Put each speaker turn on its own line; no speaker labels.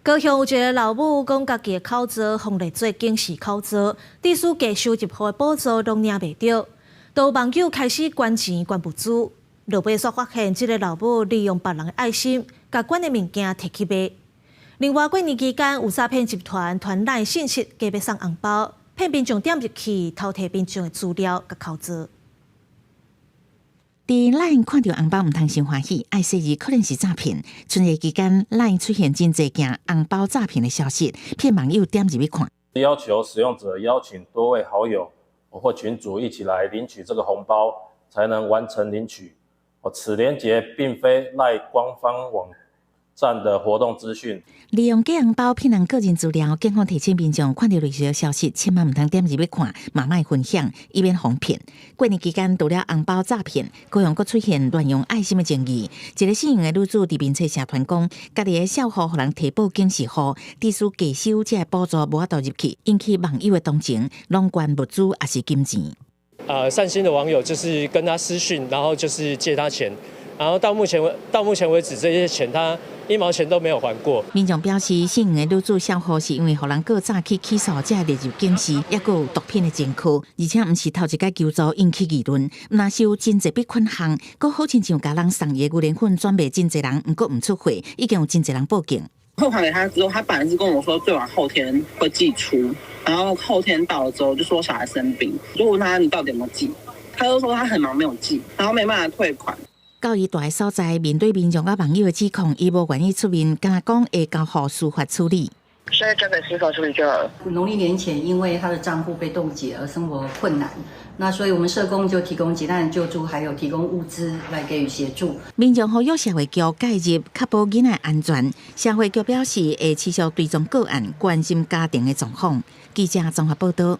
高雄有一个老母讲，家己的口罩放来做警示口罩，致使加收入户的补助拢领袂到，都有网友开始捐钱捐物资。落尾煞发现，这个老母利用别人的爱心，甲捐的物件摕去卖。另外，过年期间有诈骗集团传来信息，加要送红包，骗民众点入去偷摕民众的资料甲口罩。
伫LINE看到红包唔通先欢喜，爱说伊可能是诈骗。春节期间，LINE 出现真侪件红包诈骗的消息，骗网友点入去看。
要求使用者邀请多位好友或群组一起来领取这个红包，才能完成领取。此连结并非LINE官方网站的活动资讯。
利用假红包骗人个人资料，警方提醒民众看到类似的消息，千万唔通点入去看，慢慢分享，以免防骗。过年期间，除了红包诈骗，高雄阁出现乱用爱心的争议。一个姓杨的女子伫面册社团讲，家己的小户互人提报警示户，致使假收这补助无法度入去，引起网友的同情，拢捐物资也是金钱。
善心的网友就是跟他私讯，然后就是借他钱，然后到目前为止，这些钱他1毛钱都没有还过。
民众表示，姓杨的女子小户是因为互人过早去起诉，才列入警示，也佫有毒品的前科，而且毋是头一届求助引起议论。若是有真侪笔款项，佫好亲像甲人送伊的牛奶粉转卖真侪人，毋过毋出货，已经有真侪人报警。
汇还给他之后，他本来是跟我说最晚后天会寄出，然后后天到了之后就说小孩生病，就问他你到底有没有寄，他就说他很忙没有寄，然后没办法退款。
到伊住的所在，面对民众甲网友的指控，伊无愿意出面，敢讲会交予司法处理。
现在交给司法处理就好了。
农历年前，因为他的账户被冻结而生活困难，那所以我们社工就提供急难救助，还有提供物资来给予协助。
民众呼吁社会局介入，确保囡仔安全。社会局表示会持续追踪个案，关心家庭的状况。记者综合报道。